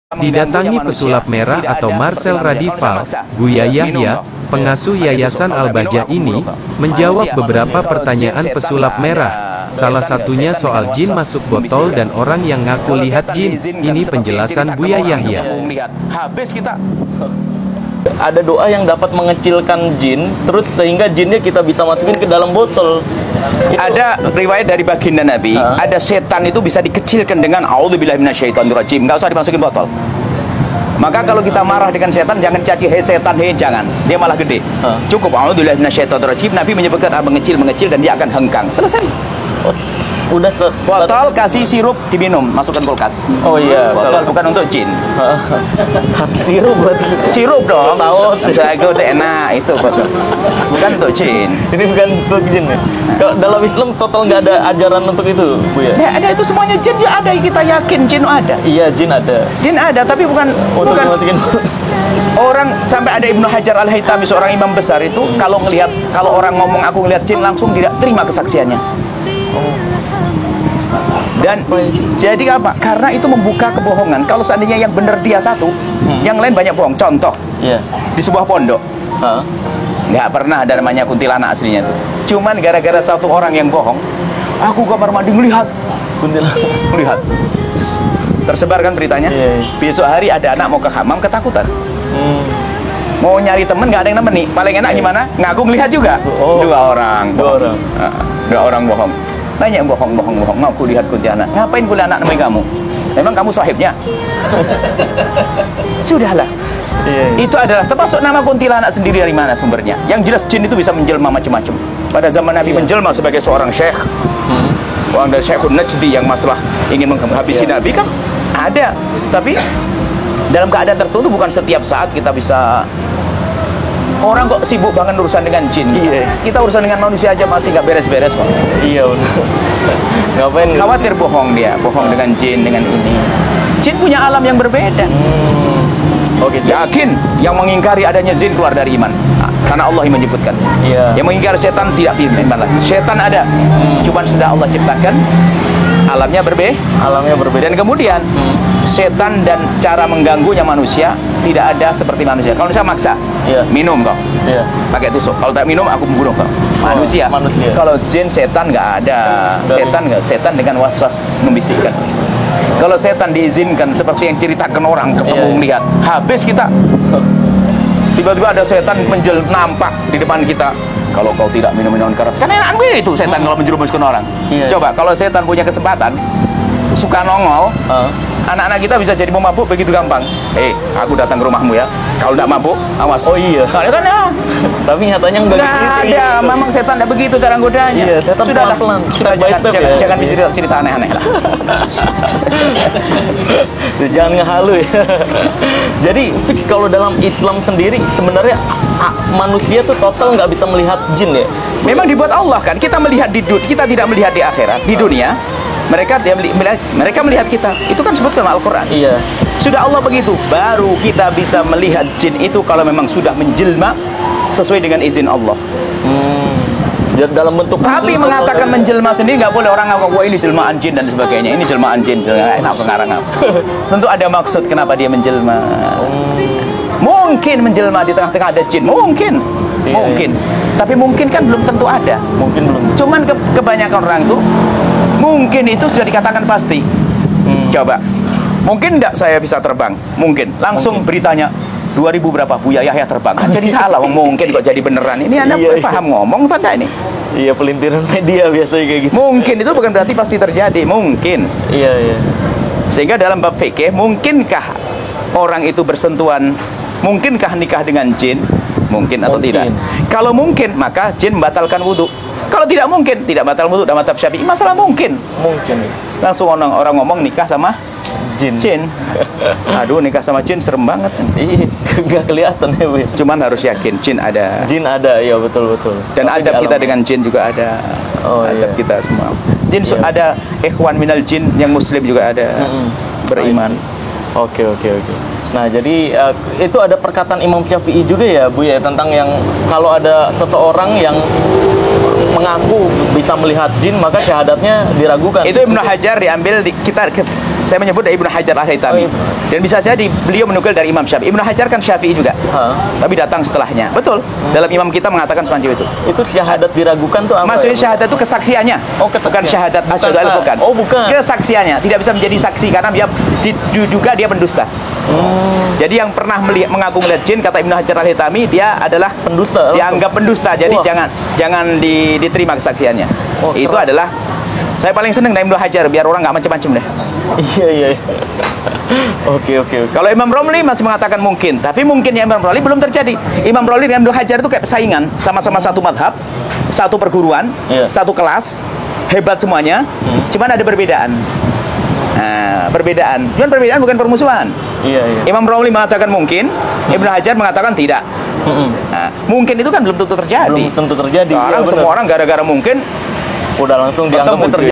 Didatangi pesulap merah atau Marcel Radival, Buya Yahya, pengasuh Yayasan Al-Baja ini, menjawab beberapa pertanyaan pesulap merah. Salah satunya soal jin masuk botol dan orang yang ngaku lihat jin. Ini penjelasan Buya Yahya. Habis kita. Ada doa yang dapat mengecilkan jin, terus sehingga jinnya kita bisa masukin ke dalam botol. Ada riwayat dari baginda Nabi, ada setan itu bisa dikecilkan dengan a'udzubillahi minasyaitonirrajim, nggak usah dimasukin botol. Maka kalau kita marah dengan setan, jangan caci, hei setan, hei, jangan, dia malah gede. Cukup a'udzubillahi minasyaitonirrajim, Nabi menyebutkan mengecil dan dia akan hengkang. Selesai. Oh, udah botol kasih sirup diminum, masukkan kulkas. Oh iya, botol bukan untuk jin. Sirup buat sirup dong. Saus, jago enak itu botol. Bukan untuk jin. Ini bukan untuk jin ya. Kalau dalam Islam total nggak ada ajaran untuk itu, Bu ya? Ya ada, itu semuanya jin ya ada, kita yakin jin ada. Iya, jin ada. Jin ada, tapi bukan masukin. Orang sampai ada Ibnu Hajar Al-Haytami, seorang imam besar itu, kalau orang ngomong aku ngelihat jin, langsung tidak terima kesaksiannya. Dan jadi apa? Karena itu membuka kebohongan. Kalau seandainya yang benar dia satu, yang lain banyak bohong. Contoh, di sebuah pondok, nggak pernah ada namanya kuntilanak aslinya itu. Cuman gara-gara satu orang yang bohong, aku kamar mandi melihat kuntilanak, melihat. Tersebarkan beritanya. Besok hari ada anak mau ke hamam, ketakutan. Mau nyari temen, nggak ada yang nemeni. Paling enak gimana? Ngaku melihat juga. Dua orang bohong. Nanya bohong, ngaku lihat kuntilanak. Ngapain kuntilanak nemuin kamu? Memang kamu sahibnya? Sudahlah. Itu adalah termasuk nama kuntilanak sendiri, dari mana sumbernya. Yang jelas jin itu bisa menjelma macam-macam. Pada zaman Nabi menjelma sebagai seorang syekh. Orang dari Syekhun Najdi yang masalah ingin menghabisi Nabi kan ada. Tapi dalam keadaan tertentu, bukan setiap saat kita bisa. Orang kok sibuk banget urusan dengan jin. Kita urusan dengan manusia aja masih nggak beres-beres kok. Iya benar. Ngapain? Khawatir bohong dia, bohong dengan jin, dengan ini. Jin punya alam yang berbeda. Yakin yang mengingkari adanya jin keluar dari iman. Karena Allah yang menyebutkan. Yang mengingkari setan tidak beriman lagi. Setan ada, cuman sudah Allah ciptakan alamnya berbeda. Dan kemudian setan dan cara mengganggunya manusia tidak ada seperti manusia. Kalau saya maksa, minum kau, pakai tusuk. Kalau tak minum, aku membunuh kau. Manusia. Kalau jin, setan nggak ada. Setan dengan was-was membisikkan. Kalau setan diizinkan seperti yang ceritakan orang, ketemu lihat, habis kita. Tiba-tiba ada setan nampak di depan kita. Kalau kau tidak minum minuman keras, kan enak itu setan kalau menjerumuskan orang. Coba kalau setan punya kesempatan, suka nongol, anak-anak kita bisa jadi pemabuk begitu gampang. Aku datang ke rumahmu ya. Kalau tidak mabuk, awas. Oh iya. Kan ya. Tapi nyatanya nggak ada. Memang setan tidak begitu cara godanya. Setan pelan-pelan. Jangan cerita aneh-aneh lah. Jangan ngehalu ya. Jadi kalau dalam Islam sendiri sebenarnya manusia tuh total nggak bisa melihat jin ya. Memang dibuat Allah kan. Kita melihat kita tidak melihat di akhirat, di dunia. Mereka melihat kita. Itu kan sebutkan Al-Quran. Sudah Allah begitu. Baru kita bisa melihat jin itu kalau memang sudah menjelma sesuai dengan izin Allah. Dalam bentuk. Tapi mengatakan menjelma sendiri nggak boleh. Orang ngaku ini jelmaan jin dan sebagainya. Ini jelmaan jin. Enak pengarang apa. Tentu ada maksud kenapa dia menjelma. Mungkin menjelma di tengah-tengah ada jin. Mungkin. Tapi mungkin kan belum tentu ada. Mungkin belum. Cuman kebanyakan orang itu mungkin itu sudah dikatakan pasti. Coba, mungkin enggak saya bisa terbang? Mungkin. Langsung beritanya 2000 berapa Buya Yahya terbang. Jadi salah, mungkin kok jadi beneran. Ini Anda paham ngomong pada ini? Iya, pelintiran media biasanya kayak gitu. Mungkin itu bukan berarti pasti terjadi. Mungkin. Sehingga dalam bab fikih, mungkinkah orang itu bersentuhan? Mungkinkah nikah dengan jin? Mungkin atau tidak? Kalau mungkin, maka jin membatalkan wudhu. Kalau tidak mungkin, tidak batal wudhu dalam mazhab Syafi'i. Masalah mungkin. Langsung orang ngomong nikah sama jin. Aduh, nikah sama jin serem banget. Nggak kelihatan ya, Bu. Cuman harus yakin jin ada. Jin ada, ya betul. Dan adab kita dengan jin juga ada. Adab kita semua. Jin ada ikhwan minal jin, yang muslim juga ada. Beriman. Oke. Nah, jadi itu ada perkataan Imam Syafi'i juga ya, Bu ya, tentang yang kalau ada seseorang yang mengaku bisa melihat jin, maka syahadatnya diragukan. Itu Ibnu Hajar diambil Saya menyebut dari Ibnu Hajar Al-Haytami. Dan bisa jadi beliau menukil dari Imam Syafi'i. Ibnu Hajar kan Syafi'i juga. Tapi datang setelahnya. Betul. Dalam imam kita mengatakan semacam itu. Itu syahadat diragukan tuh apa? Maksudnya syahadat itu kesaksiannya. Bukan syahadat asyhadu alla bukan. Bukan. Kesaksiannya tidak bisa menjadi saksi karena dia diduga dia pendusta. Jadi yang pernah mengaku melihat jin, kata Ibnu Hajar Al-Haytami, dia adalah pendusta. Dianggap pendusta. Jadi jangan diterima kesaksiannya. Itu adalah saya paling seneng dari Ibnu Hajar biar orang nggak macam-macam deh. Iya. Oke. Kalau Imam Romli masih mengatakan mungkin, tapi mungkinnya Imam Romli belum terjadi. Imam Romli dan Ibnu Hajar itu kayak pesaingan, sama-sama satu madhab, satu perguruan, satu kelas, hebat semuanya, cuman ada perbedaan. Nah, cuman perbedaan bukan permusuhan. Iya. Imam Romli mengatakan mungkin, Ibnu Hajar mengatakan tidak. Nah, mungkin itu kan belum tentu terjadi. Belum tentu terjadi. Sekarang semua orang gara-gara mungkin udah langsung dianggap terjadi.